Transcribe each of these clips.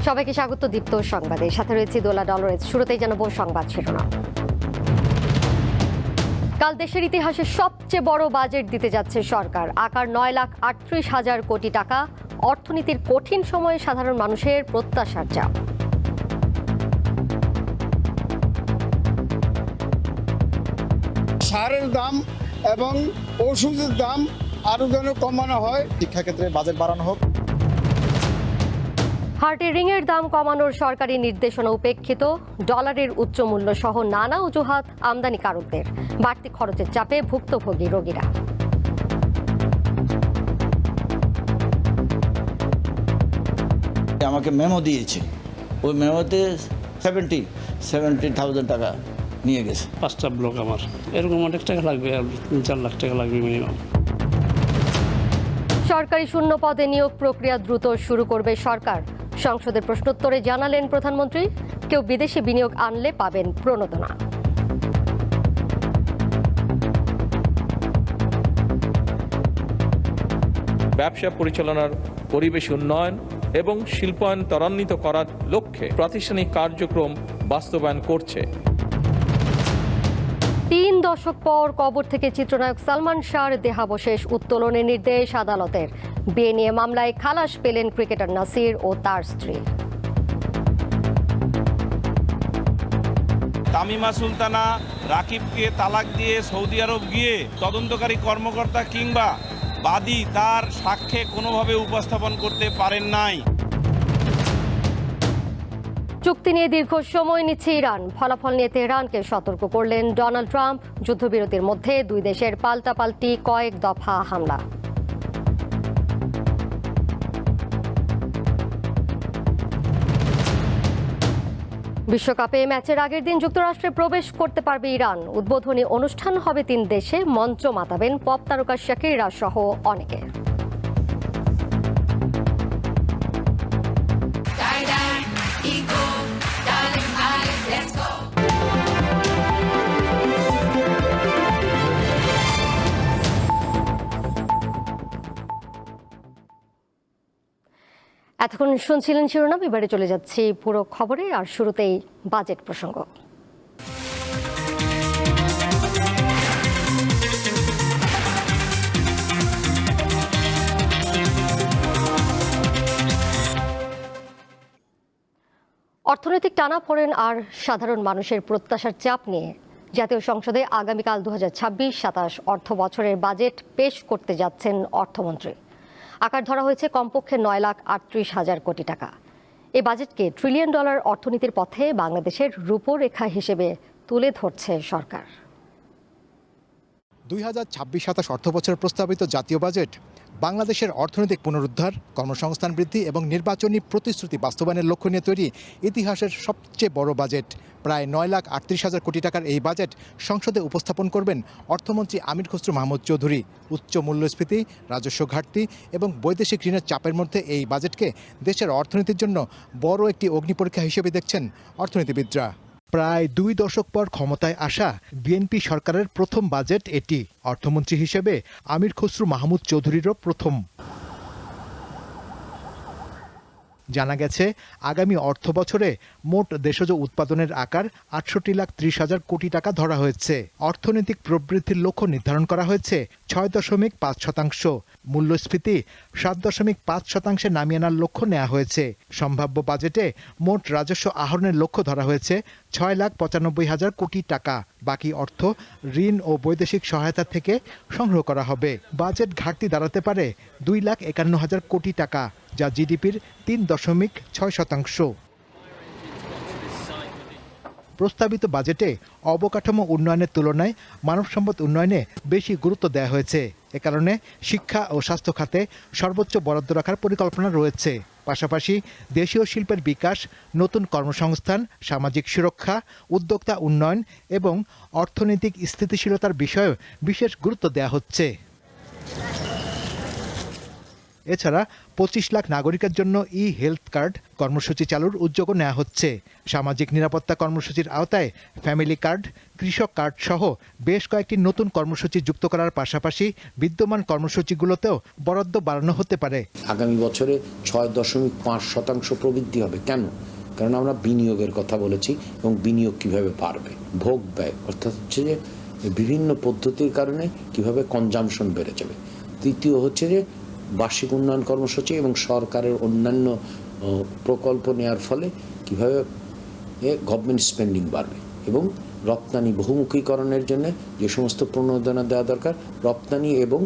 সবাইকে স্বাগত দীপ্ত সংবাদে, সাথে রয়েছে দোলা ডলরেজ। শুরুতেই জানাবো সংবাদ শিরোনাম। কাল দেশের ইতিহাসে সবচেয়ে বড় বাজেট দিতে যাচ্ছে সরকার। আকার 9,38,000 কোটি টাকা। অর্থনীতির কঠিন সময়ে সাধারণ মানুষের প্রত্যাশার চাপ। সারের দাম এবং ওষুধের দাম আরো যেন কমানো হয়। শিক্ষাক্ষেত্রে বাজেট বাড়ানো হোক। হার্টের রিংয়ের দাম কমানোর সরকারি নির্দেশনা উপেক্ষিত। ডলারের উচ্চ মূল্য সহ নানা অজুহাত আমদানিকারকদের। বাড়তি খরচের চাপে ভুক্তভোগী রোগীরা। আমাকে মেমো দিয়েছে, ওই মেমোতে 70,000 টাকা নিয়ে গেছে। 5টা ব্লক আমার, এরকম অনেক টাকা লাগবে, 3-4 লাখ টাকা লাগবে মিনিমাম। সরকারি শূন্য পদে নিয়োগ প্রক্রিয়া দ্রুত শুরু করবে সরকার। সংসদের প্রশ্নোত্তরে জানালেন প্রধানমন্ত্রী, কেউ বিদেশি বিনিয়োগ আনলে পাবেন প্রণোদনা। ব্যবসা পরিচালনার পরিবেশ উন্নয়ন এবং শিল্পায়ন ত্বরান্বিত করার লক্ষ্যে প্রাতিষ্ঠানিক কার্যক্রম বাস্তবায়ন করছে। 3 দশক পর কবর থেকে চিত্রনায়ক সালমান শাহর দেহাবশেষ উত্তোলনের নির্দেশ আদালতের। বিয়ে নিয়ে মামলায় খালাস পেলেন ক্রিকেটার নাসির ও তার স্ত্রী। তামিমা সুলতানা রাকিবকে তালাক দিয়ে সৌদি আরব গিয়ে তদন্তকারী কর্মকর্তা কিংবা বাদী তার সাক্ষ্যে কোনোভাবে উপস্থাপন করতে পারেন নাই। চুক্তি নিয়ে দীর্ঘ সময় নিচ্ছে ইরান। ফলাফল নিয়ে তেহরানকে সতর্ক করলেন ডোনাল্ড ট্রাম্প। যুদ্ধবিরতির মধ্যে দুই দেশের পাল্টাপাল্টি কয়েক দফা হামলা। বিশ্বকাপে ম্যাচের আগের দিন যুক্তরাষ্ট্রে প্রবেশ করতে পারবে ইরান। উদ্বোধনী অনুষ্ঠান হবে 3 দেশে। মঞ্চ মাতাবেন পপ তারকা শাকিরা সহ অনেকে। এতক্ষণ শুনছিলেন শিরোনাম, এবারে চলে যাচ্ছি পুরো খবরে। আর শুরুতেই বাজেট প্রসঙ্গ। অর্থনৈতিক টানাপোড়েন আর সাধারণ মানুষের প্রত্যাশার চাপ নিয়ে জাতীয় সংসদে আগামীকাল 2026-27 অর্থ বছরের বাজেট পেশ করতে যাচ্ছেন অর্থমন্ত্রী। আকার ধরা হয়েছে কমপক্ষে 9,38,000 কোটি টাকা। এই বাজেটকে $1 ট্রিলিয়ন অর্থনীতির পথে বাংলাদেশের রূপরেখা হিসেবে তুলে ধরছে সরকার। 2026-27 অর্থবছরের প্রস্তাবিত জাতীয় বাজেট বাংলাদেশের অর্থনৈতিক পুনরুদ্ধার, কর্মসংস্থান বৃদ্ধি এবং নির্বাচনী প্রতিশ্রুতি বাস্তবায়নের লক্ষ্য নিয়ে তৈরি ইতিহাসের সবচেয়ে বড় বাজেট। প্রায় 9,38,000 কোটি টাকার এই বাজেট সংসদে উপস্থাপন করবেন অর্থমন্ত্রী আমির খসরু মাহমুদ চৌধুরী। উচ্চ মূল্যস্ফীতি, রাজস্ব ঘাটতি এবং বৈদেশিক ঋণের চাপের মধ্যে এই বাজেটকে দেশের অর্থনীতির জন্য বড় একটি অগ্নিপরীক্ষা হিসেবে দেখছেন অর্থনীতিবিদরা। প্রায় 2 দশক পর ক্ষমতায় আসা বিএনপি সরকারের প্রথম বাজেট এটি। অর্থমন্ত্রী হিসেবে আমির খসরু মাহমুদ চৌধুরীরও প্রথম। জানা গেছে, আগামী অর্থ বছরে মোট দেশজ উৎপাদনের আকার 68,30,000 কোটি টাকা ধরা হয়েছে। অর্থনৈতিক প্রবৃদ্ধির লক্ষ্য নির্ধারণ করা হয়েছে 6.5%। মূল্যস্ফীতি 7.5% নামিয়ে আনার লক্ষ্য নেওয়া হয়েছে। সম্ভাব্য বাজেটে মোট রাজস্ব আহরণের লক্ষ্য ধরা হয়েছে 6,95,000 কোটি টাকা। বাকি অর্থ ঋণ ও বৈদেশিক সহায়তা থেকে সংগ্রহ করা হবে। বাজেট ঘাটতি দাঁড়াতে পারে 2,51,000 কোটি টাকা, যা জিডিপির 3.6%। প্রস্তাবিত বাজেটে অবকাঠামো উন্নয়নের তুলনায় মানব সম্পদ উন্নয়নে বেশি গুরুত্ব দেওয়া হয়েছে। এ কারণে শিক্ষা ও স্বাস্থ্য খাতে সর্বোচ্চ বরাদ্দ রাখার পরিকল্পনা রয়েছে। পাশাপাশি দেশীয় শিল্পের বিকাশ, নতুন কর্মসংস্থান, সামাজিক সুরক্ষা, উদ্যোক্তা উন্নয়ন এবং অর্থনৈতিক স্থিতিশীলতার বিষয়েও বিশেষ গুরুত্ব দেওয়া হচ্ছে। এছাড়া 25 লাখ নাগরিকের জন্য হেলথ কার্ড কর্মসূচি চালুর উদ্যোগও নেওয়া হচ্ছে। সামাজিক নিরাপত্তা কর্মসূচির আওতায় ফ্যামিলি কার্ড, কৃষক কার্ড সহ বেশ কয়েকটি নতুন কর্মসূচি যুক্ত করার পাশাপাশি বিদ্যমান কর্মসূচিগুলোতেও বরাদ্দ বাড়ানো হতে পারে। আগামী বছরে 6.5% প্রবৃদ্ধি হবে। কেন? কারণ আমরা বিনিয়োগের কথা বলেছি এবং বিনিয়োগ কিভাবে বাড়বে, ভোগ ব্যয় অর্থাৎ হচ্ছে যে বিভিন্ন পদ্ধতির কারণে কিভাবে কনজামশন বেড়ে যাবে। তৃতীয় হচ্ছে যে বার্ষিক উন্নয়ন কর্মসূচি এবং সরকারের অন্যান্য প্রকল্প নেওয়ার ফলে কিভাবে গভর্নমেন্ট স্পেন্ডিং বাড়বে এবং রপ্তানি বহুমুখীকরণের জন্য যে সমস্ত প্রণোদনা দেওয়া দরকার, রপ্তানি এবং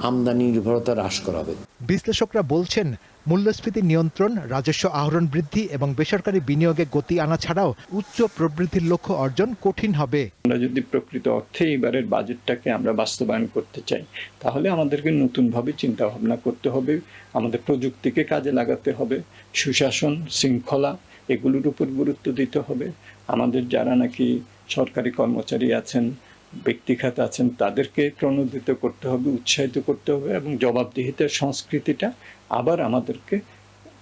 আমদানি নির্ভরতা হ্রাস করা হবে। বিশ্লেষকরা বলছেন, মূল্যস্ফীতি নিয়ন্ত্রণ, রাজস্ব আহরণ বৃদ্ধি এবং বেসরকারি বিনিয়োগে গতি আনা ছাড়াও উচ্চ প্রবৃদ্ধির লক্ষ্য অর্জন কঠিন হবে। আমরা যদি প্রকৃত অর্থে এবারের বাজেটটাকে আমরা বাস্তবায়ন করতে চাই, তাহলে আমাদেরকে নতুনভাবে চিন্তা ভাবনা করতে হবে, আমাদের প্রযুক্তিকে কাজে লাগাতে হবে, সুশাসন, শৃঙ্খলা এগুলোর উপর গুরুত্ব দিতে হবে। আমাদের যারা নাকি সরকারি কর্মচারী আছেন, ব্যক্তিখাত আছেন, তাদেরকে প্রণোদিত করতে হবে, উৎসাহিত করতে হবে এবং জবাবদিহিতার সংস্কৃতিটা আবার আমাদেরকে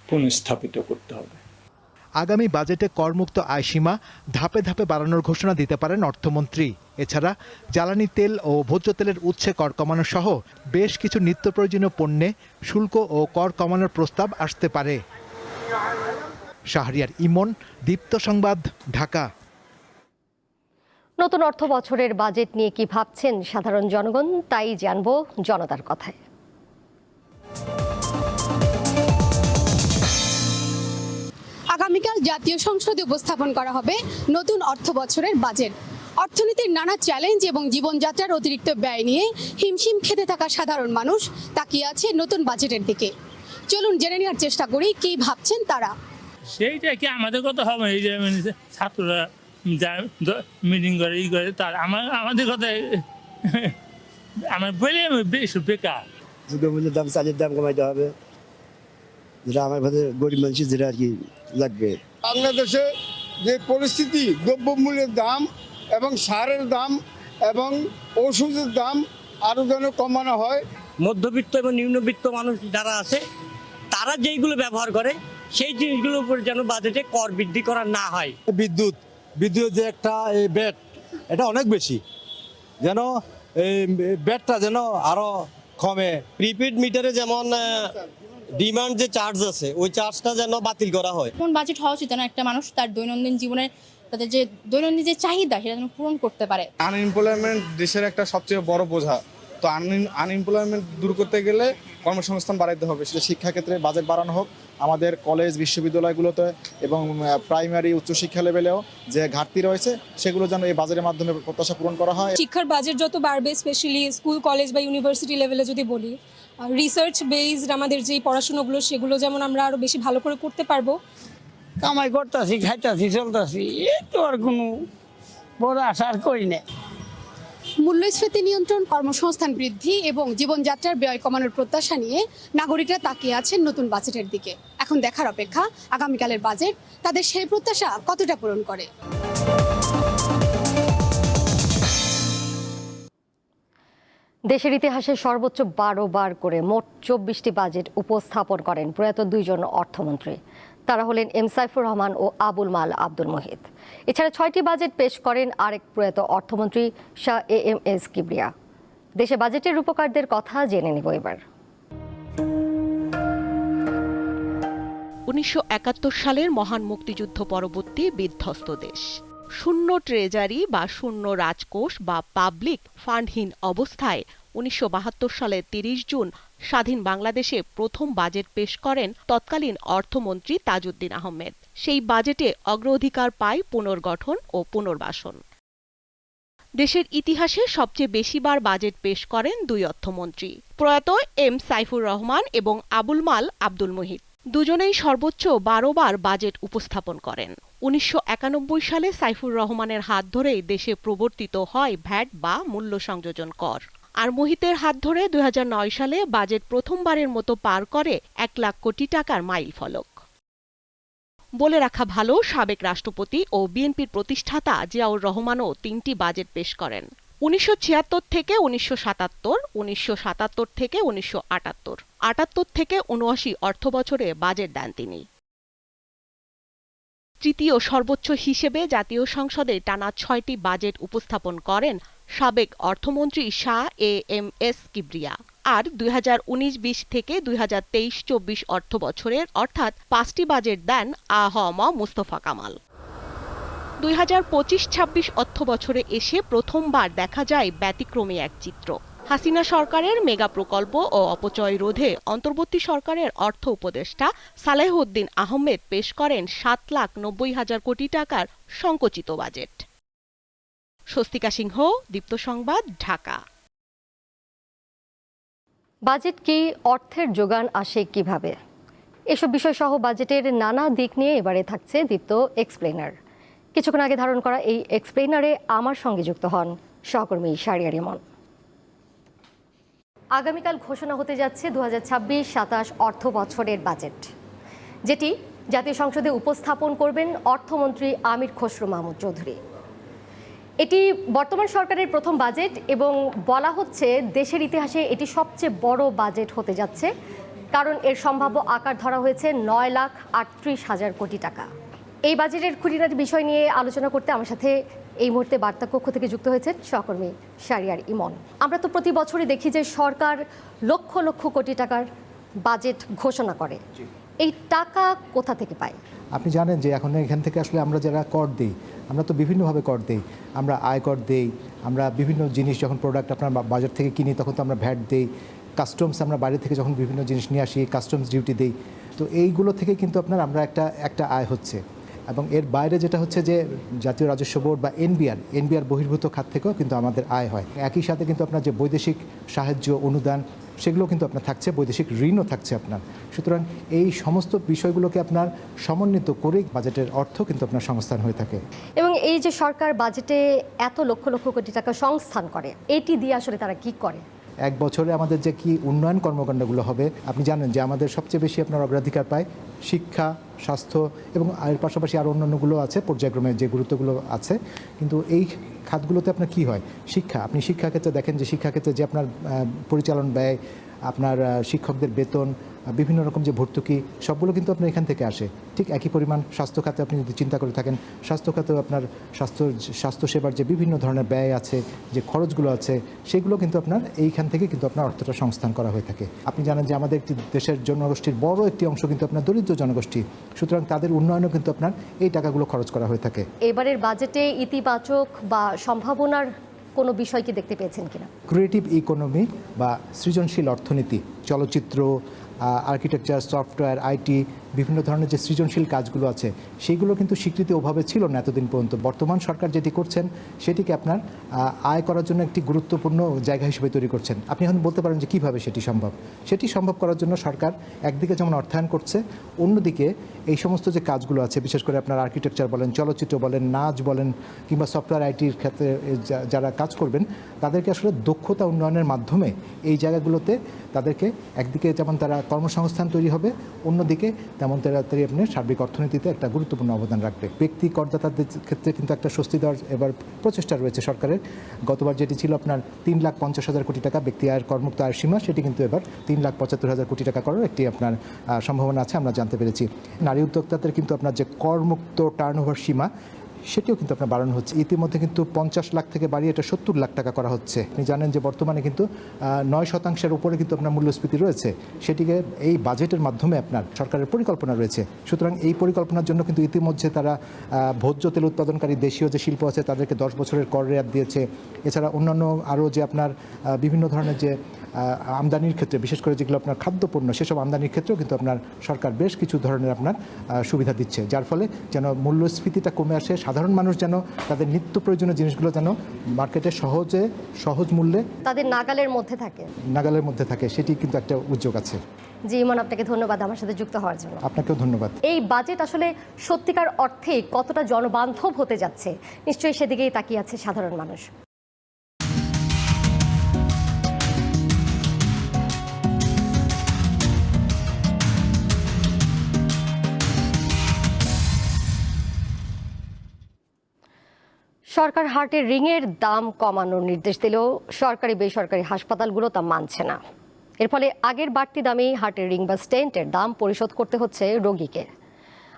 পুনঃস্থাপিত করতে হবে। আগামী বাজেটে করমুক্ত আয়সীমা ধাপে ধাপে বাড়ানোর ঘোষণা দিতে পারেন অর্থমন্ত্রী। এছাড়া জ্বালানি তেল ও ভোজ্য তেলের উৎসে কর কমানো সহ বেশ কিছু নিত্য প্রয়োজনীয় পণ্যে শুল্ক ও কর কমানোর প্রস্তাব আসতে পারে। শাহরিয়ার ইমন, দীপ্ত সংবাদ, ঢাকা। নতুন অর্থ বছরের বাজেট নিয়ে কি ভাবছেন সাধারণ জনগণ, তাই জানবো জনতার কথায়। আগামীকাল জাতীয় সংসদে উপস্থাপন করা হবে নতুন অর্থ বছরের বাজেট। অর্থনীতির নানা চ্যালেঞ্জ এবং জীবনযাত্রার অতিরিক্ত ব্যয় নিয়ে হিমশিম খেতে থাকা সাধারণ মানুষ তাকিয়ে আছে নতুন বাজেটের দিকে। চলুন জেনে নেওয়ার চেষ্টা করি কি ভাবছেন তারা। সেইটা কি আমাদের কথা হবে, এই যে ছাত্ররা যা মিটিং করে ই করে, তার আমাদের কথা আমার বলে বেশ বেকার। দ্রব্যমূল্যের দাম, চালের দাম কমাইতে হবে, যেটা আমার ভাবে গরিব মানুষের যেটা আর কি লাগবে। বাংলাদেশে যে পরিস্থিতি, দ্রব্যমূল্যের দাম এবং সারের দাম এবং ওষুধের দাম আরও যেন কমানো হয়। মধ্যবিত্ত এবং নিম্নবিত্ত মানুষ যারা আছে তারা যেইগুলো ব্যবহার করে সেই জিনিসগুলোর উপর যেন বাজেটে কর বৃদ্ধি করা না হয়। বিদ্যুৎ যে একটা ব্যাট, এটা অনেক বেশি, যেন এই ব্যাটটা যেন আরো কমে। প্রিপেড মিটারে যেমন ডিমান্ড যে চার্জ আছে ওই চার্জটা যেন বাতিল করা হয়। কোন বাজেট হওয়া উচিত যেন একটা মানুষ তার দৈনন্দিন জীবনে তাদের যে দৈনন্দিন যে চাহিদা সেটা যেন পূরণ করতে পারে। আনএমপ্লয়মেন্ট দেশের একটা সবচেয়ে বড় বোঝা। তো আনএমপ্লয়মেন্ট দূর করতে গেলে কর্মসংস্থান বাড়াইতে হবে। সেটা শিক্ষাক্ষেত্রে বাজেট বাড়ানো হোক, আমাদের কলেজ বিশ্ববিদ্যালয়গুলোতে এবং প্রাইমারি উচ্চশিক্ষা লেভেলেও যে ঘাটতি রয়েছে সেগুলো যেন এই বাজেটের মাধ্যমে প্রত্যাশা পূরণ করা হয়। শিক্ষার বাজেট যত বাড়বে, স্পেশালি স্কুল, কলেজ বা ইউনিভার্সিটি লেভেলে যদি বলি, রিসার্চ বেসড আমাদের যেই পড়াশোনাগুলো সেগুলো যেমন আমরা আরো বেশি ভালো করে করতে পারবো। কামাই করতেছি, খাইতেছি, চলতেছি, এই তো আর কোনো বড় আশা আর করি না। মূল্যস্ফীতি নিয়ন্ত্রণ, কর্মসংস্থান বৃদ্ধি এবং জীবনযাত্রার ব্যয় কমানোর প্রত্যাশা নিয়ে নাগরিকরা তাকিয়ে আছেন নতুন বাজেটের দিকে। এখন দেখার অপেক্ষা আগামীকালের বাজেট তাদের সেই প্রত্যাশা কতটা পূরণ করে। দেশের ইতিহাসে সর্বোচ্চ 12 বার করে মোট 24টি বাজেট উপস্থাপন করেন প্রয়াত দুইজন অর্থমন্ত্রী। তারা হলেন এম সাইফুর রহমান ও আবুল মাল আব্দুল মুহিত। এছাড়া 6টি বাজেট পেশ করেন আরেক প্রয়াত অর্থমন্ত্রী শাহ এএমএস কিবরিয়া। দেশে বাজেটের রূপকারদের কথা জেনে নেব এবার। 1971 সালের মহান মুক্তিযুদ্ধ পরবর্তী বিধ্বস্ত দেশ। শূন্য ট্রেজারি বা শূন্য রাজকোষ বা পাবলিক ফান্ডহীন অবস্থায় 1972 সালের 30 জুন স্বাধীন বাংলাদেশে প্রথম বাজেট পেশ করেন তৎকালীন অর্থমন্ত্রী তাজউদ্দিন আহমেদ। সেই বাজেটে অগ্রাধিকার পায় পুনর্গঠন ও পুনর্বাসন। দেশের ইতিহাসে সবচেয়ে বেশিবার বাজেট পেশ করেন দুই অর্থমন্ত্রী, প্রয়াত এম সাইফুর রহমান এবং আবুল মাল আব্দুল মুহিত। দুজনেই সর্বোচ্চ 12 বার বাজেট উপস্থাপন করেন। 1991 সালে সাইফুর রহমানের হাত ধরেই দেশে প্রবর্তিত হয় ভ্যাট বা মূল্য সংযোজন কর। আর মুহিতের হাত ধরে 2009 সালে বাজেট প্রথমবারের মতো পার করে 1 লাখ কোটি টাকার মাইল ফলক। বলে রাখা ভালো, সাবেক রাষ্ট্রপতি ও বিএনপির প্রতিষ্ঠাতা জিয়াউর রহমানও 3টি বাজেট পেশ করেন। 1976 থেকে 1977, 1977 থেকে 1978, 78 থেকে 79 অর্থবছরে বাজেট দেন তিনি। তৃতীয় সর্বোচ্চ হিসেবে জাতীয় সংসদে টানা 6টি বাজেট উপস্থাপন করেন সাবেক অর্থমন্ত্রী শাহ এম.এস. কিবরিয়া। আর 2019-20 থেকে 2023-24 অর্থবছরের অর্থাৎ 5টি বাজেট দেন আ.হ.ম. মুস্তফা কামাল। 2025-26 অর্থবছরে এসে প্রথমবার দেখা যায় ব্যতিক্রমী এক চিত্র। হাসিনা সরকারের মেগা প্রকল্প ও অপচয় রোধে অন্তর্বর্তী সরকারের অর্থ উপদেষ্টা সালেহউদ্দিন আহমেদ পেশ করেন 7,90,000 কোটি টাকার সংকুচিত বাজেট। স্বস্তিকা সিংহ, দীপ্ত সংবাদ, ঢাকা। বাজেট কি, অর্থের যোগান আসে কিভাবে, এসব বিষয় সহ বাজেটের নানা দিক নিয়ে এবারে থাকছে দীপ্ত এক্সপ্লেনার। কিছুক্ষণ আগে ধারণ করা এই এক্সপ্লেনারে আমার সঙ্গে যুক্ত হন সহকর্মী শাহরিয়ার ইমন। আগামীকাল ঘোষণা হতে যাচ্ছে 2026-27 অর্থ বছরের বাজেট, যেটি জাতীয় সংসদে উপস্থাপন করবেন অর্থমন্ত্রী আমির খসরু মাহমুদ চৌধুরী। এটি বর্তমান সরকারের প্রথম বাজেট এবং বলা হচ্ছে দেশের ইতিহাসে এটি সবচেয়ে বড় বাজেট হতে যাচ্ছে, কারণ এর সম্ভাব্য আকার ধরা হয়েছে 9,38,000 কোটি টাকা। এই বাজেটের খুঁটিনাটি বিষয় নিয়ে আলোচনা করতে আমার সাথে এই মুহূর্তে বার্তা কক্ষ থেকে যুক্ত হয়েছেন সহকর্মী শাহরিয়ার ইমন। আমরা তো প্রতি বছরই দেখি যে সরকার লক্ষ লক্ষ কোটি টাকার বাজেট ঘোষণা করে, এই টাকা কোথা থেকে পায়? আপনি জানেন যে এখন এখান থেকে আসলে আমরা যারা কর দিই, আমরা তো বিভিন্নভাবে কর দিই। আমরা আয়কর দেই, আমরা বিভিন্ন জিনিস যখন প্রোডাক্ট আপনার বাজার থেকে কিনি তখন তো আমরা ভ্যাট দেই। কাস্টমস আমরা বাইরে থেকে যখন বিভিন্ন জিনিস নিয়ে আসি কাস্টমস ডিউটি দেই। তো এইগুলো থেকে কিন্তু আপনার আমরা একটা আয় হচ্ছে। এবং এর বাইরে যেটা হচ্ছে যে জাতীয় রাজস্ব বোর্ড বা এনবিআর বহির্ভূত খাত থেকেও কিন্তু আমাদের আয় হয়। একই সাথে কিন্তু আপনার যে বৈদেশিক সাহায্য অনুদান সেগুলো কিন্তু আপনার থাকছে, বৈদেশিক ঋণও থাকছে আপনার। সুতরাং এই সমস্ত বিষয়গুলোকে আপনার সমন্বিত করেই বাজেটের অর্থ কিন্তু আপনার সংস্থান হয়ে থাকে। এবং এই যে সরকার বাজেটে এত লক্ষ লক্ষ কোটি টাকা সংস্থান করে, এটি দিয়ে আসলে তারা কি করে? এক বছরে আমাদের যে কি উন্নয়ন কর্মকাণ্ডগুলো হবে, আপনি জানেন যে আমাদের সবচেয়ে বেশি আপনার অগ্রাধিকার পায় শিক্ষা, স্বাস্থ্য এবং এর পাশাপাশি আরও অন্যান্যগুলো আছে, পর্যায়ক্রমে যে গুরুত্বগুলো আছে। কিন্তু এই খাতগুলোতে আপনার কি হয়, শিক্ষা, আপনি শিক্ষাক্ষেত্রে দেখেন যে শিক্ষাক্ষেত্রে যে আপনার পরিচালন ব্যয়, আপনার শিক্ষকদের বেতন, বিভিন্ন রকম যে ভর্তুকি, সবগুলো কিন্তু আপনার এখান থেকে আসে। ঠিক একই পরিমাণ স্বাস্থ্য খাতে আপনি যদি চিন্তা করে থাকেন, স্বাস্থ্য খাতেও আপনার স্বাস্থ্যসেবার যে বিভিন্ন ধরনের ব্যয় আছে, যে খরচগুলো আছে, সেগুলো কিন্তু আপনার এইখান থেকে কিন্তু আপনার অর্থটা সংস্থান করা হয়ে থাকে। আপনি জানেন যে আমাদের একটি দেশের জনগোষ্ঠীর বড় একটি অংশ কিন্তু আপনার দরিদ্র জনগোষ্ঠী, সুতরাং তাদের উন্নয়নও কিন্তু আপনার এই টাকাগুলো খরচ করা হয়ে থাকে। এবারের বাজেটে ইতিবাচক বা সম্ভাবনার কোনো বিষয় কি দেখতে পেয়েছেন কিনা? ক্রিয়েটিভ ইকোনমি বা সৃজনশীল অর্থনীতি, চলচ্চিত্র, আর্কিটেকচার, সফটওয়্যার, আইটি, বিভিন্ন ধরনের যে সৃজনশীল কাজগুলো আছে সেইগুলো কিন্তু স্বীকৃতি ওভাবে ছিল না এতদিন পর্যন্ত। বর্তমান সরকার যেটি করছেন সেটিকে আপনার আয় করার জন্য একটি গুরুত্বপূর্ণ জায়গা হিসেবে তৈরি করছেন। আপনি এখন বলতে পারেন যে কীভাবে সেটি সম্ভব। সেটি সম্ভব করার জন্য সরকার একদিকে যেমন অর্থায়ন করছে, অন্যদিকে এই সমস্ত যে কাজগুলো আছে, বিশেষ করে আপনার আর্কিটেকচার বলেন, চলচ্চিত্র বলেন, নাচ বলেন, কিংবা সফটওয়্যার আইটির ক্ষেত্রে যারা কাজ করবেন তাদেরকে আসলে দক্ষতা উন্নয়নের মাধ্যমে এই জায়গাগুলোতে তাদেরকে একদিকে যেমন তারা কর্মসংস্থান তৈরি হবে, অন্যদিকে তেমন তাড়াতাড়ি আপনার সার্বিক অর্থনীতিতে একটা গুরুত্বপূর্ণ অবদান রাখবে। ব্যক্তি করদাতাদের ক্ষেত্রে কিন্তু একটা স্বস্তি দেওয়ার এবার প্রচেষ্টা রয়েছে সরকারের। গতবার যেটি ছিল আপনার 3,50,000 কোটি টাকা ব্যক্তি আয়ের করমুক্ত আয়ের সীমা, সেটি কিন্তু এবার 3,75,000 কোটি টাকা করার একটি আপনার সম্ভাবনা আছে, আমরা জানতে পেরেছি। নারী উদ্যোক্তাদের কিন্তু আপনার যে করমুক্ত টার্নওভার সীমা সেটিও কিন্তু আপনার বাড়ানো হচ্ছে। ইতিমধ্যে কিন্তু 50 লাখ থেকে বাড়িয়ে এটা 70 লাখ টাকা করা হচ্ছে। আপনি জানেন যে বর্তমানে কিন্তু 9% উপরে কিন্তু আপনার মূল্যস্ফীতি রয়েছে, সেটিকে এই বাজেটের মাধ্যমে আপনার সরকারের পরিকল্পনা রয়েছে। সুতরাং এই পরিকল্পনার জন্য কিন্তু ইতিমধ্যে তারা ভোজ্য তেল উৎপাদনকারী দেশীয় যে শিল্প আছে তাদেরকে 10 বছরের কর রেয়াত দিয়েছে। এছাড়া অন্যান্য আরও যে আপনার বিভিন্ন ধরনের যে আমদানির ক্ষেত্রে, বিশেষ করে যেগুলো আপনার খাদ্যপণ্য, সেসব আমদানির ক্ষেত্রেও কিন্তু আপনার সরকার বেশ কিছু ধরনের আপনার সুবিধা দিচ্ছে, যার ফলে যেন মূল্যস্ফীতিটা কমে আসে, সাধারণ মানুষ যেন তাদের নিত্য প্রয়োজনীয় জিনিসগুলো যেন মার্কেটে সহজ মূল্যে তাদের নাগালের মধ্যে থাকে, সেটি কিন্তু একটা উদ্যোগ আছে। জি ইমন, আপনাকে ধন্যবাদ আমার সাথে যুক্ত হওয়ার জন্য। আপনাকেও ধন্যবাদ। এই বাজেট আসলে সত্যিকার অর্থে কতটা জনবান্ধব হতে যাচ্ছে, নিশ্চয়ই সেদিকেই তাকিয়ে আছে সাধারণ মানুষ। সরকার হার্টের রিংয়ের দাম কমানোর নির্দেশ দিলেও সরকারি বেসরকারি হাসপাতালগুলো তা মানছে না। এর ফলে আগের বাড়তি দামেই হার্টের রিং বা স্টেন্টের দাম পরিশোধ করতে হচ্ছে রোগীকে।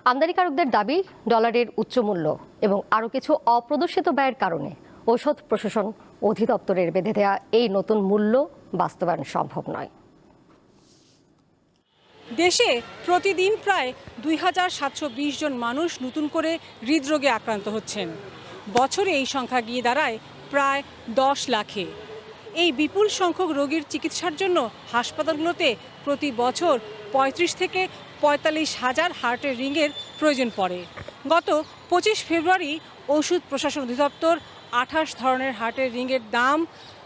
আমদানিকারকদের দাবি, ডলারের উচ্চমূল্য এবং আরও কিছু অপ্রদর্শিত ব্যয়ের কারণে ঔষধ প্রশাসন অধিদপ্তরের বেঁধে দেওয়া এই নতুন মূল্য বাস্তবায়ন সম্ভব নয়। দেশে প্রতিদিন প্রায় ২৭২০ জন মানুষ নতুন করে হৃদরোগে আক্রান্ত হচ্ছেন। বছরে এই সংখ্যা গিয়ে দাঁড়ায় প্রায় ১০ লাখে। এই বিপুল সংখ্যক রোগীর চিকিৎসার জন্য হাসপাতালগুলোতে প্রতি বছর ৩৫ থেকে ৪৫ হাজার হার্টের রিংয়ের প্রয়োজন পড়ে। গত ২৫ ফেব্রুয়ারি ওষুধ প্রশাসন অধিদপ্তর ২৮ ধরনের হার্টের রিংয়ের দাম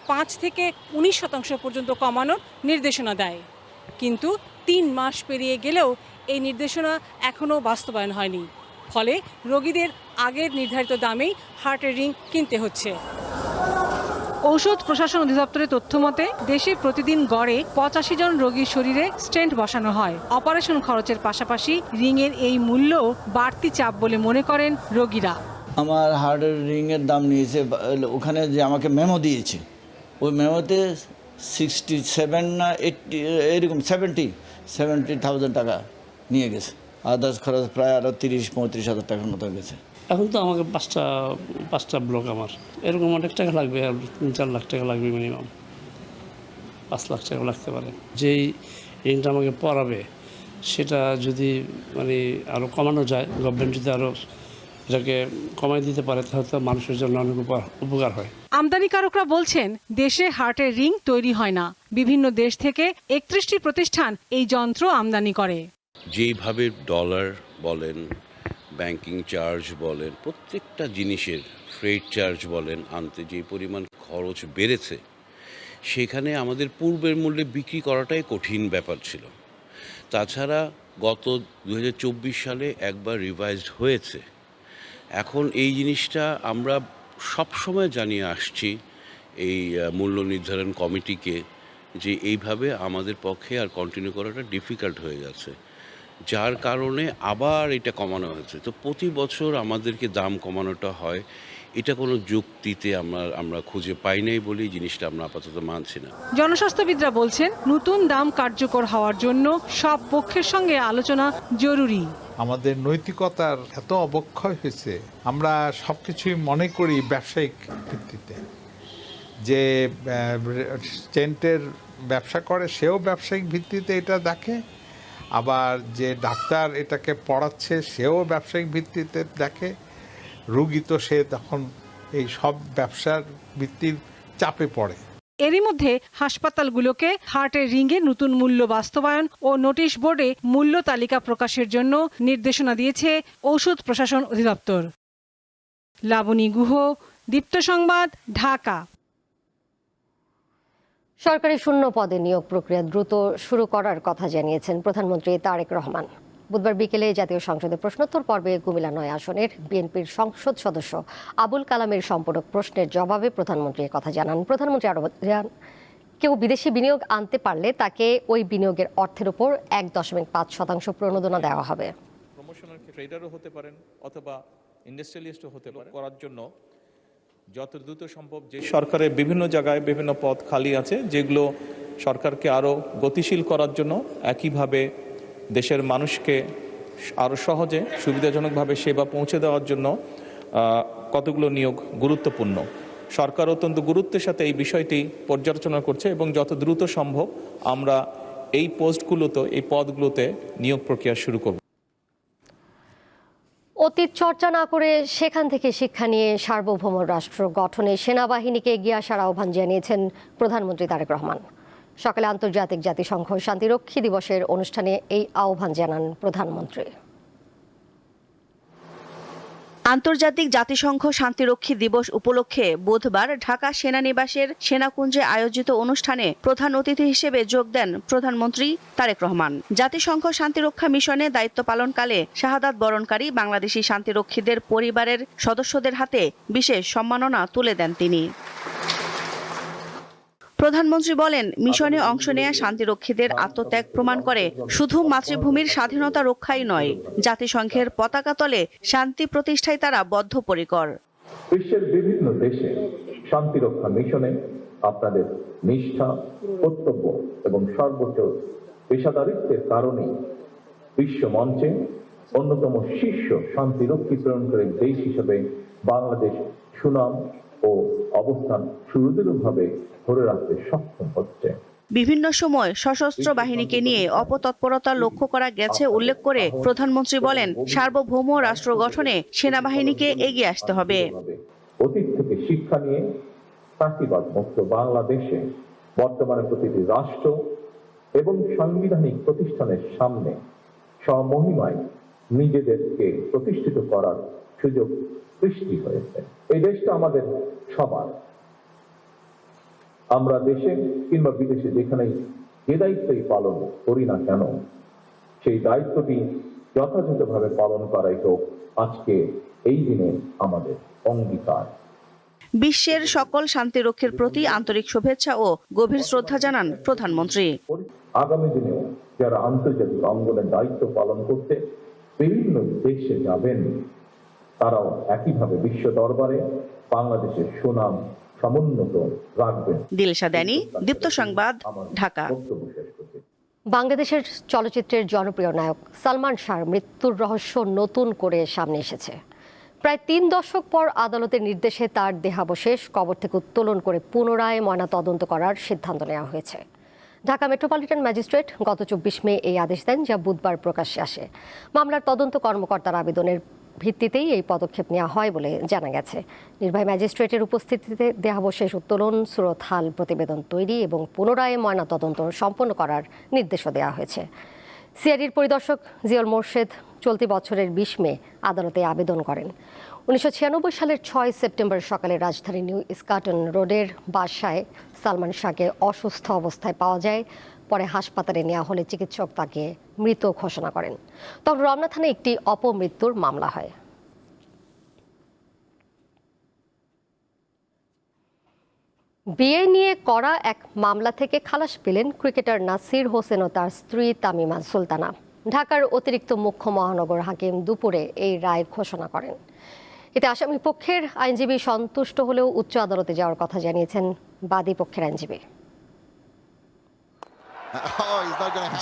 ৫ থেকে ১৯% পর্যন্ত কমানোর নির্দেশনা দেয়। কিন্তু ৩ মাস পেরিয়ে গেলেও এই নির্দেশনা এখনও বাস্তবায়ন হয়নি। ফলে রোগীদের আগের নির্ধারিত দামেই হার্টের রিং কিনতে হচ্ছে। ঔষধ প্রশাসন অধিদপ্তরের তথ্য মতে দেশে প্রতিদিন গড়ে ৮৫ জন রোগীর শরীরে স্টেন্ট বসানো হয়। অপারেশন খরচের পাশাপাশি রিংয়ের এই মূল্য বাড়তি চাপ বলে মনে করেন রোগীরা। আমার হার্টের রিংয়ের দাম নিয়েছে, ওখানে যে আমাকে মেমো দিয়েছে ওই মেমোতে 67 না 80 এরকম 70,000 টাকা নিয়ে গেছে। আদার্স খরচ প্রায় আরও ৩০-৩৫ হাজার টাকার মতো গেছে। এখন তো আমাকে পাঁচটা ব্লক, আমার এরকম অনেক টাকা লাগবে, আর ৩-৪ লাখ টাকা লাগবে মিনিমাম, ৫ লাখ টাকা লাগতে পারে। যেই ঋণটা আমাকে পড়াবে সেটা যদি আরও কমানো যায়, গভর্নমেন্ট যদি আরও এটাকে কমাই দিতে পারে তাহলে তো মানুষের জন্য অনেক উপকার হয়। আমদানিকারকরা বলছেন দেশে হার্টের রিং তৈরি হয় না। বিভিন্ন দেশ থেকে ৩১টি প্রতিষ্ঠান এই যন্ত্র আমদানি করে। যেইভাবে ডলার বলেন, ব্যাংকিং চার্জ বলেন, প্রত্যেকটা জিনিসের ফ্রেট চার্জ বলেন, আনতে যে পরিমাণ খরচ বেড়েছে, সেখানে আমাদের পূর্বের মূল্যে বিক্রি করাটাই কঠিন ব্যাপার ছিল। তাছাড়া গত 2024 সালে একবার রিভাইজড হয়েছে। এখন এই জিনিসটা আমরা সবসময় জানিয়ে আসছি এই মূল্য নির্ধারণ কমিটিকে যে এইভাবে আমাদের পক্ষে আর কন্টিনিউ করাটা ডিফিকাল্ট হয়ে যাচ্ছে, যার কারণে আবার এটা কমানো হয়েছে। তো প্রতি বছর আমাদেরকে দাম কমানোটা হয়, এটা কোনো যুক্তিতে আমরা খুঁজে পাই নাই বলে জিনিসটা আমরা আপাতত মানছি না। জনস্বাস্থ্যবিদরা বলছেন নতুন দাম কার্যকর হওয়ার জন্য সব পক্ষের সঙ্গে আলোচনা জরুরি। আমাদের নৈতিকতার এত অবক্ষয় হয়েছে, আমরা সবকিছুই মনে করি ব্যবসায়িক ভিত্তিতে। যে স্টেন্টের ব্যবসা করে সেও ব্যবসায়িক ভিত্তিতে এটা দেখে, আবার যে ডাক্তার এটাকে পড়াচ্ছে সেও ব্যবসায়িক ভিত্তিতে দেখে। রোগী তো সে তখন এই সব ব্যবসার ভিত্তির চাপে পড়ে। এরই মধ্যে হাসপাতালগুলোকে হার্টের রিংয়ের নতুন মূল্য বাস্তবায়ন ও নোটিশ বোর্ডে মূল্য তালিকা প্রকাশের জন্য নির্দেশনা দিয়েছে ঔষধ প্রশাসন অধিদপ্তর। লাবণী গুহ, দীপ্ত সংবাদ, ঢাকা। সরকারি শূন্য পদে নিয়োগ প্রক্রিয়া দ্রুত শুরু করার কথা জানিয়েছেন প্রধানমন্ত্রী তারেক রহমান। বুধবার বিকেলে জাতীয় সংসদে প্রশ্নোত্তর পর্বে কুমিল্লা ৯ আসনের বিএনপির সংসদ সদস্য আবুল কালামের সম্পূরক প্রশ্নের জবাবে প্রধানমন্ত্রী কথা জানান। প্রধানমন্ত্রী আরও জানান, কেউ বিদেশি বিনিয়োগ আনতে পারলে তাকে ওই বিনিয়োগের অর্থের উপর ১.৫% প্রণোদনা দেওয়া হবে। প্রমোশনাল ট্রেডারও হতে পারেন অথবা ইন্ডাস্ট্রিয়ালিস্টও হতে পারেন। করার জন্য যত দ্রুত সম্ভব যে সরকারের বিভিন্ন জায়গায় বিভিন্ন পদ খালি আছে, যেগুলো সরকারকে আরও গতিশীল করার জন্য, একইভাবে দেশের মানুষকে আরও সহজে সুবিধাজনকভাবে সেবা পৌঁছে দেওয়ার জন্য কতগুলো নিয়োগ গুরুত্বপূর্ণ। সরকার অত্যন্ত গুরুত্বের সাথে এই বিষয়টি পর্যালোচনা করছে এবং যত দ্রুত সম্ভব আমরা এই পদগুলোতে নিয়োগ প্রক্রিয়া শুরু করব। অতীত চর্চা না করে সেখান থেকে শিক্ষা নিয়ে সার্বভৌম রাষ্ট্র গঠনে সেনাবাহিনীকে এগিয়ে আসার আহ্বান জানিয়েছেন প্রধানমন্ত্রী তারেক রহমান। সকালে আন্তর্জাতিক জাতিসংঘ শান্তিরক্ষী দিবসের অনুষ্ঠানে এই আহ্বান জানান প্রধানমন্ত্রী। আন্তর্জাতিক জাতিসংঘ শান্তিরক্ষী দিবস উপলক্ষে বুধবার ঢাকা সেনানিবাসের সেনাকুঞ্জে আয়োজিত অনুষ্ঠানে প্রধান অতিথি হিসেবে যোগ দেন প্রধানমন্ত্রী তারেক রহমান। জাতিসংঘ শান্তিরক্ষা মিশনে দায়িত্ব পালনকালে শাহাদাত বরণকারী বাংলাদেশি শান্তিরক্ষীদের পরিবারের সদস্যদের হাতে বিশেষ সম্মাননা তুলে দেন তিনি। প্রধানমন্ত্রী বলেন, মিশনে অংশ নেয়া শান্তিরক্ষীদের আত্মত্যাগ প্রমাণ করে শুধু মাতৃভূমির স্বাধীনতা রক্ষাই নয়, জাতিসংঘের পতাকা তলে শান্তি প্রতিষ্ঠায় তারা বদ্ধপরিকর। বিশ্বের বিভিন্ন দেশে শান্তিরক্ষা মিশনে আপনাদের নিষ্ঠা, কর্তব্য এবং সর্বোচ্চ পেশাদারিত্বের কারণে বিশ্ব মঞ্চে অন্যতম শীর্ষ শান্তিরক্ষী প্রেরণকারী দেশ হিসেবে বাংলাদেশ সুনাম ও অবস্থান সুদৃঢ়ভাবে ধরে রাখতে সক্ষম হচ্ছে। বিভিন্ন সময় সশস্ত্র বাহিনীকে নিয়ে অপতৎপরতা লক্ষ্য করা গেছে উল্লেখ করে প্রধানমন্ত্রী বলেন, সার্বভৌম রাষ্ট্র গঠনে সেনাবাহিনীকে এগিয়ে আসতে হবে। অতীত থেকে শিক্ষা নিয়ে ফাঁসিবাদ মুক্ত বাংলাদেশে বর্তমানে প্রতিটি রাষ্ট্র এবং সাংবিধানিক প্রতিষ্ঠানের সামনে স্বমহিমায় নিজেদেরকে প্রতিষ্ঠিত করার সুযোগ সৃষ্টি হয়েছে। এই দেশটা আমাদের সবার। আমরা দেশে কিংবা বিদেশে যেখানেই যে দায়িত্বই পালন করি না কেন, সেই দায়িত্বটি যথাযথভাবে পালন করাই হোক আজকে এই দিনে আমাদের অঙ্গীকার। বিশ্বের সকল শান্তিরক্ষীর প্রতি আন্তরিক শুভেচ্ছা ও গভীর শ্রদ্ধা জানান প্রধানমন্ত্রী। আগামী দিনেও যারা আন্তর্জাতিক অঙ্গনের দায়িত্ব পালন করতে বিভিন্ন দেশে যাবেন, তারাও একইভাবে বিশ্ব দরবারে বাংলাদেশের সুনাম সমুন্নত রাখবেন। দিলশা দানি, দীপ্ত সংবাদ, ঢাকা। বাংলাদেশের চলচ্চিত্রের জনপ্রিয় নায়ক সালমান শাহর মৃত্যুর রহস্য নতুন করে সামনে এসেছে। প্রায় 3 দশক পর আদালতের নির্দেশে তার দেহাবশেষ কবর থেকে উত্তোলন করে পুনরায় ময়নাতদন্ত করার সিদ্ধান্ত নেওয়া হয়েছে। ঢাকা মেট্রোপলিটন ম্যাজিস্ট্রেট গত 24 মে এই আদেশ দেন, যা বুধবার প্রকাশ্যে আসে। মামলার তদন্ত কর্মকর্তার আবেদনের ভিত্তিতেই এই পদক্ষেপ নেওয়া হয় বলে জানা গেছে। নির্বাহী ম্যাজিস্ট্রেটের উপস্থিতিতে দেহাবশেষ উত্তোলন, সুরতহাল প্রতিবেদন তৈরি এবং পুনরায় ময়নাতদন্ত সম্পন্ন করার নির্দেশও দেওয়া হয়েছে। সিআইডির পরিদর্শক জিয়ল মোর্শেদ চলতি বছরের 20 মে আদালতে আবেদন করেন। 1996 সালের 6 সেপ্টেম্বর সকালে রাজধানী নিউ স্কাটন রোডের বাসায় সালমান শাহকে অসুস্থ অবস্থায় পাওয়া যায়। পরে হাসপাতালে নেওয়া হলে চিকিৎসক তাকে মৃত ঘোষণা করেন। তখন রমনা থানায় একটি অপমৃত্যুর মামলা হয়। বিয়ে নিয়ে করা এক মামলা থেকে খালাস পেলেন ক্রিকেটার নাসির হোসেন ও তার স্ত্রী তামিমা সুলতানা। ঢাকার অতিরিক্ত মুখ্য মহানগর হাকিম দুপুরে এই রায় ঘোষণা করেন। এতে আসামি পক্ষের আইনজীবী সন্তুষ্ট হলেও উচ্চ আদালতে যাওয়ার কথা জানিয়েছেন বাদী পক্ষের আইনজীবী।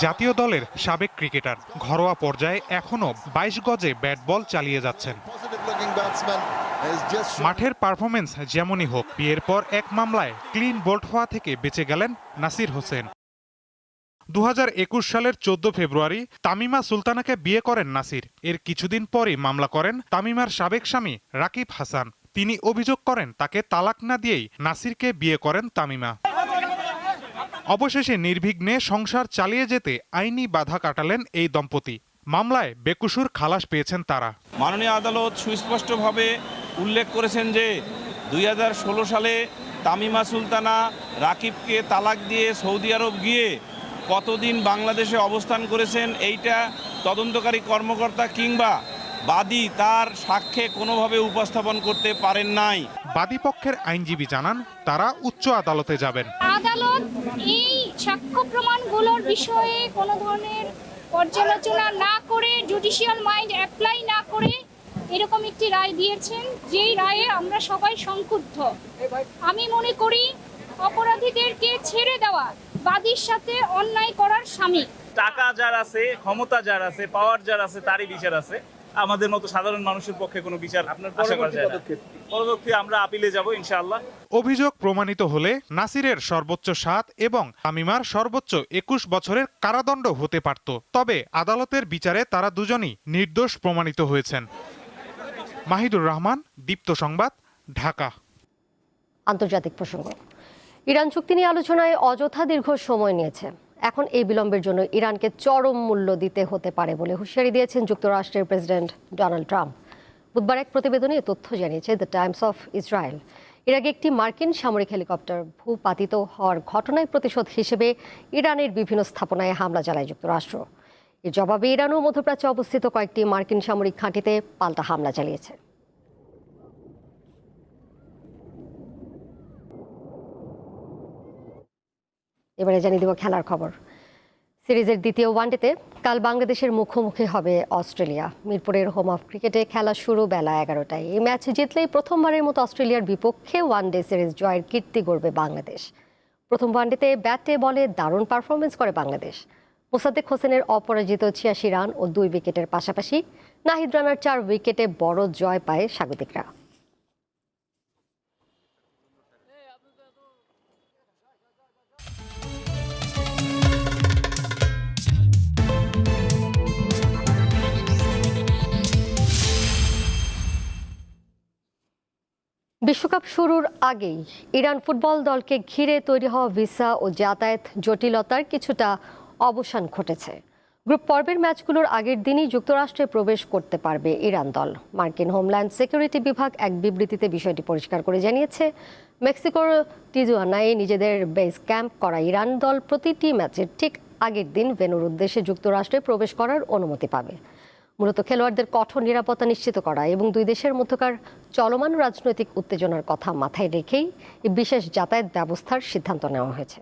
জাতীয় দলের সাবেক ক্রিকেটার ঘরোয়া পর্যায়ে এখনো 22 গজে ব্যাট বল চালিয়ে যাচ্ছেন। মাঠের পারফরমেন্স যেমনই হোক, বিয়ের পর এক মামলায় ক্লিন বোল্ড হওয়া থেকে বেঁচে গেলেন নাসির হোসেন। 2021 সালের 14 ফেব্রুয়ারি তামিমা সুলতানাকে বিয়ে করেন নাসির। এর কিছুদিন পরই মামলা করেন তামিমার সাবেক স্বামী রাকিব হাসান। তিনি অভিযোগ করেন তাকে তালাক না দিয়েই নাসিরকে বিয়ে করেন তামিমা। অবশেষে নির্বিঘ্নে সংসার চালিয়ে যেতে আইনি বাধা কাটালেন এই দম্পতি। মামলায় বেকসুর খালাস পেয়েছেন তারা। মাননীয় আদালত সুস্পষ্টভাবে উল্লেখ করেছেন যে 2016 সালে তামিমা সুলতানা রাকিবকে তালাক দিয়ে সৌদি আরব গিয়ে কতদিন বাংলাদেশে অবস্থান করেছেন এইটা তদন্তকারী কর্মকর্তা কিংবা বাদী তার সাক্ষ্যে কোনোভাবে উপস্থাপন করতে পারেন নাই। বাদী পক্ষের আইনজীবী জানান তারা উচ্চ আদালতে যাবেন। আদালত এই সাক্ষ্য প্রমাণগুলোর বিষয়ে কোনো ধরনের পর্যালোচনা না করে, জুডিশিয়াল মাইন্ড অ্যাপ্লাই না করে এরকম একটি রায় দিয়েছেন, যেই রায়ে আমরা সবাই সংক্ষুব্ধ। আমি মনে করি অপরাধীদেরকে ছেড়ে দেওয়া বাদীর সাথে অন্যায় করার সামিল। টাকা যার আছে, ক্ষমতা যার আছে, পাওয়ার যার আছে, তারই বিচার আছে। আমাদের মতো সাধারণ মানুষের পক্ষে কোনো বিচার আশা করা যায় না। পরবর্তী আমরা আপিলে যাব ইনশাআল্লাহ। অভিযোগ প্রমাণিত হলে নাসিরের সর্বোচ্চ 7 এবং তামিমার সর্বোচ্চ 21 বছরের কারাদণ্ড হতে পারত। তবে আদালতের বিচারে তারা দুজনই নির্দোষ প্রমাণিত হয়েছেন। মাহিদুর রহমান, দীপ্ত সংবাদ, ঢাকা। আন্তর্জাতিক প্রসঙ্গ। ইরান চুক্তি নিয়ে আলোচনায় অযথা দীর্ঘ সময় নিয়েছে। এখন এই বিলম্বের জন্য ইরানকে চরম মূল্য দিতে হতে পারে বলে হুঁশিয়ারি দিয়েছেন যুক্তরাষ্ট্রের প্রেসিডেন্ট ডোনাল্ড ট্রাম্প। বুধবার এক প্রতিবেদনে এ তথ্য জানিয়েছে দ্য টাইমস অফ ইসরায়েল। এর আগে একটি মার্কিন সামরিক হেলিকপ্টার ভূপাতিত হওয়ার ঘটনায় প্রতিশোধ হিসেবে ইরানের বিভিন্ন স্থাপনায় হামলা চালায় যুক্তরাষ্ট্র। এর জবাবে ইরানও মধ্যপ্রাচ্যে অবস্থিত কয়েকটি মার্কিন সামরিক ঘাঁটিতে পাল্টা হামলা চালিয়েছে। এবারে জানিয়ে দেব খেলার খবর। সিরিজের দ্বিতীয় ওয়ানডেতে কাল বাংলাদেশের মুখোমুখি হবে অস্ট্রেলিয়া। মিরপুরের হোম অফ ক্রিকেটে খেলা শুরু বেলা 11টায়। এই ম্যাচ জিতলেই প্রথমবারের মতো অস্ট্রেলিয়ার বিপক্ষে ওয়ানডে সিরিজ জয়ের কীর্তি গড়বে বাংলাদেশ। প্রথম ওয়ানডেতে ব্যাটে বলে দারুণ পারফরমেন্স করে বাংলাদেশ। মোসাদ্দেক হোসেনের অপরাজিত 86 রান ও 2 উইকেটের পাশাপাশি নাহিদ রানার 4 উইকেটে বড় জয় পায় স্বাগতিকরা। বিশ্বকাপ শুরুর আগেই ইরান ফুটবল দলকে ঘিরে তৈরি হওয়া ভিসা ও যাতায়াত জটিলতার কিছুটা অবসান ঘটেছে। গ্রুপ পর্বের ম্যাচগুলোর আগের দিনই যুক্তরাষ্ট্রে প্রবেশ করতে পারবে ইরান দল। মার্কিন হোমল্যান্ড সিকিউরিটি বিভাগ এক বিবৃতিতে বিষয়টি পরিষ্কার করে জানিয়েছে, মেক্সিকোর টিজুয়ানায় নিজেদের বেস ক্যাম্প করা ইরান দল প্রতিটি ম্যাচের ঠিক আগের দিন ভেন্যুর উদ্দেশ্যে যুক্তরাষ্ট্রে প্রবেশ করার অনুমতি পাবে। মূলত খেলোয়াড়দের কঠোর নিরাপত্তা নিশ্চিত করা এবং দুই দেশের মধ্যকার চলমান রাজনৈতিক উত্তেজনার কথা মাথায় রেখেই এই বিশেষ যাতায়াত ব্যবস্থার সিদ্ধান্ত নেওয়া হয়েছে।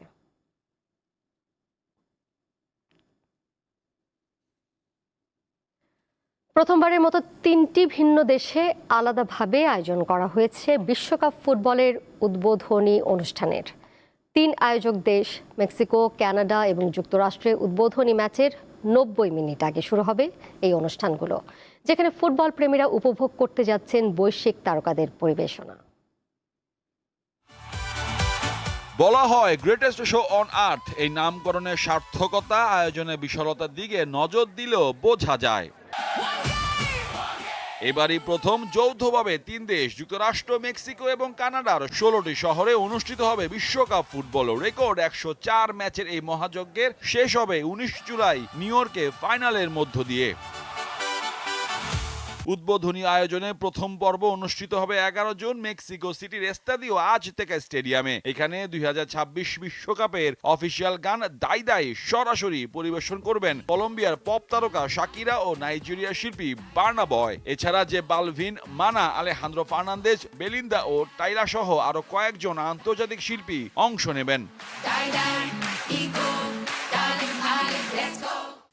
প্রথমবারের মতো 3টি ভিন্ন দেশে আলাদাভাবে আয়োজন করা হয়েছে বিশ্বকাপ ফুটবলের উদ্বোধনী অনুষ্ঠানের। 3 আয়োজক দেশ মেক্সিকো, কানাডা এবং যুক্তরাষ্ট্রে উদ্বোধনী ম্যাচের 90 মিনিট আগে শুরু হবে এই অনুষ্ঠানগুলো, যেখানে ফুটবল প্রেমীরা উপভোগ করতে যাচ্ছেন বৈশ্বিক তারকাদের পরিবেশনা। বলা হয় গ্রেটেস্ট শো অন আর্থ, এই নামকরণের সার্থকতা আয়োজনের বিশালতার দিকে নজর দিলেও বোঝা যায়। এবারই প্রথম যৌথভাবে 3 দেশ যুক্তরাষ্ট্র, মেক্সিকো এবং কানাডার 16টি শহরে অনুষ্ঠিত হবে বিশ্বকাপ ফুটবল। রেকর্ড 104 ম্যাচের এই মহাযজ্ঞের শেষ হবে 19 জুলাই নিউ ইয়র্কে ফাইনালের মধ্য দিয়ে। উদ্বোধনী আয়োজনে প্রথম পর্ব অনুষ্ঠিত হবে 11 জুন মেক্সিকো সিটির এস্তাদিও আজতেকা স্টেডিয়ামে। এখানে 2026 বিশ্বকাপের অফিসিয়াল গান দাই দাই সরাসরি পরিবেশন করবেন কলম্বিয়ার পপ তারকা শাকিরা ও নাইজেরিয়ার শিল্পী বার্না বয়। এছাড়া যে বালভিন, মানা, আলেহান্দ্রো ফার্নান্দেজ, বেলিন্দা ও টাইলা সহ আরো কয়েকজন আন্তর্জাতিক শিল্পী অংশ নেবেন।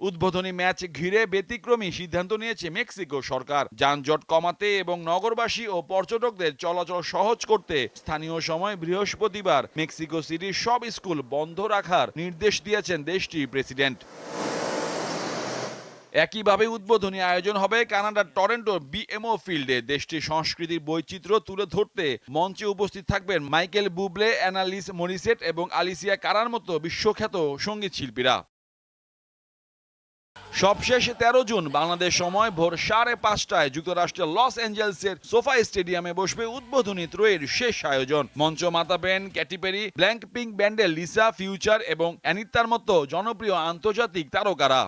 উদ্বোধনী ম্যাচ ঘিরে ব্যতিক্রমী সিদ্ধান্ত নিয়েছে মেক্সিকো সরকার। যানজট কমাতে এবং নগরবাসী ও পর্যটকদের চলাচল সহজ করতে স্থানীয় সময় বৃহস্পতিবার মেক্সিকো সিটির সব স্কুল বন্ধ রাখার নির্দেশ দিয়েছেন দেশটির প্রেসিডেন্ট। একইভাবে উদ্বোধনী আয়োজন হবে কানাডার টরেন্টোর বিএমও ফিল্ডে। দেশটির সংস্কৃতির বৈচিত্র্য তুলে ধরতে মঞ্চে উপস্থিত থাকবেন মাইকেল বুবলে, অ্যানালিস মরিসেট এবং আলিসিয়া কারার মতো বিশ্বখ্যাত সঙ্গীত শিল্পীরা। সবশেষ 13 জুন বাংলাদেশ সময় ভোর 5:30টায় যুক্তরাষ্ট্রের লস অ্যাঞ্জেলসের সোফা স্টেডিয়ামে বসবে উদ্বোধনী ত্রয়ীর শেষ আয়োজন। মঞ্চ মাতাবেন ক্যাটি পেরি, ব্ল্যাঙ্ক পিঙ্ক ব্যান্ডের লিসা, ফিউচার এবং অ্যানিতার মতো জনপ্রিয় আন্তর্জাতিক তারকারা।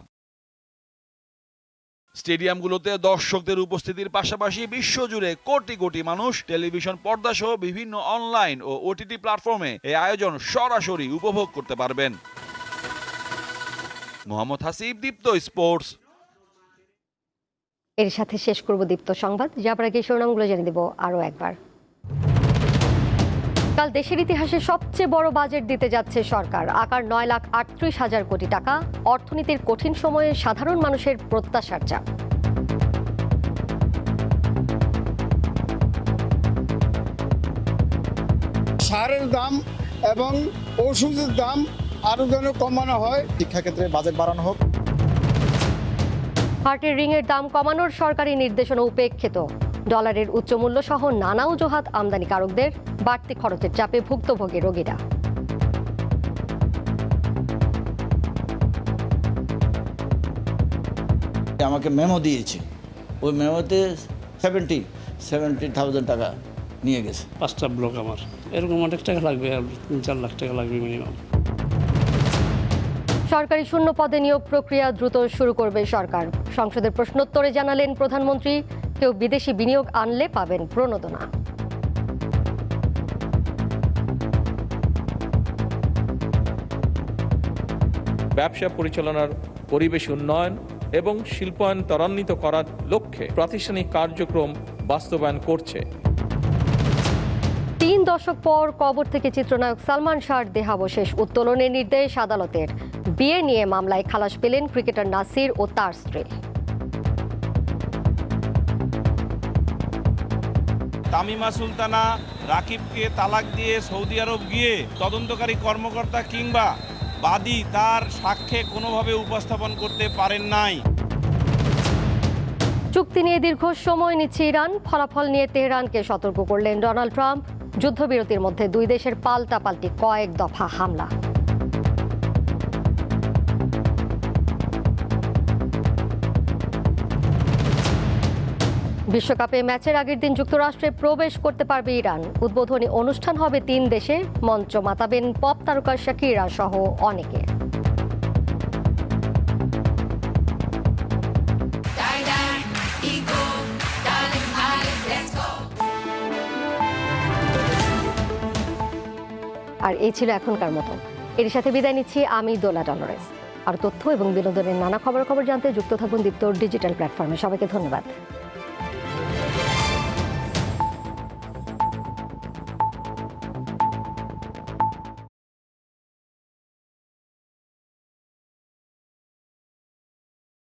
স্টেডিয়ামগুলোতে দর্শকদের উপস্থিতির পাশাপাশি বিশ্বজুড়ে কোটি কোটি মানুষ টেলিভিশন পর্দা সহ বিভিন্ন অনলাইন ও ওটিটি প্ল্যাটফর্মে এই আয়োজন সরাসরি উপভোগ করতে পারবেন। মোহাম্মদ হাসিব, দীপ্ত স্পোর্টস। এর সাথে শেষ করব দীপ্ত সংবাদ। যাবার আগে শিরোনামগুলো জানিয়ে দেব আরও একবার। কাল দেশের ইতিহাসে সবচেয়ে বড় বাজেট দিতে যাচ্ছে সরকার। আকার 9,38,000 কোটি টাকা। অর্থনীতির কঠিন সময়ে সাধারণ মানুষের প্রত্যাশার চাপ। সারের দাম এবং ওষুধের দাম আরো যেন কমানো হয়। শিক্ষাক্ষেত্রে বাজেট বাড়ানো হোক। হার্টের রিংয়ের দাম কমানোর সরকারি নির্দেশনা উপেক্ষিত। ডলারের উচ্চ মূল্য সহ নানা অজুহাত আমদানিকারকদের, বাড়তি খরচের চাপে ভুক্তভোগী রোগীরা। আমাকে মেমো দিয়েছে, ওই মেমোতে 70,000 টাকা নিয়ে গেছে। 5টা ব্লক আমার, এরকম অনেক টাকা লাগবে, আর 3-4 লাখ টাকা লাগবে মিনিমাম। সরকারি শূন্য পদে নিয়োগ প্রক্রিয়া দ্রুত শুরু করবে সরকার। সংসদের প্রশ্নোত্তরে জানালেন প্রধানমন্ত্রী, কেউ বিদেশি বিনিয়োগ আনলে পাবেন প্রণোদনা। ব্যবসা পরিচালনার পরিবেশ উন্নয়ন এবং শিল্পায়ন ত্বরান্বিত করার লক্ষ্যে প্রাতিষ্ঠানিক কার্যক্রম বাস্তবায়ন করছে। 3 দশক পর কবর থেকে চিত্রনায়ক সালমান শাহর দেহাবশেষ উত্তোলনের নির্দেশ আদালতের। বিয়ে নিয়ে মামলায় খালাস পেলেন ক্রিকেটার নাসির ও তার স্ত্রী। তামিমা সুলতানা রাকিবকে তালাক দিয়ে সৌদি আরব গিয়ে তদন্তকারী কর্মকর্তা কিংবা বাদী তার সাক্ষ্যে কোনোভাবে উপস্থাপন করতে পারেন নাই। চুক্তি নিয়ে দীর্ঘ সময় নিচ্ছে ইরান, ফলাফল নিয়ে তেহরানকে সতর্ক করলেন ডোনাল্ড ট্রাম্প। যুদ্ধবিরতির মধ্যে দুই দেশের পাল্টাপাল্টি কয়েক দফা হামলা। বিশ্বকাপে ম্যাচের আগের দিন যুক্তরাষ্ট্রে প্রবেশ করতে পারবে ইরান। উদ্বোধনী অনুষ্ঠান হবে 3 দেশে, মঞ্চ মাতাবেন পপ তারকা শাকিরা সহ অনেকে। আর এই ছিল এখনকার মতো। এর সাথে বিদায় নিচ্ছি আমি দোলা ডলরেস। আর তথ্য এবং বিনোদনের নানা খবর জানতে যুক্ত থাকুন দীপ্তর ডিজিটাল প্ল্যাটফর্মে। সবাইকে ধন্যবাদ।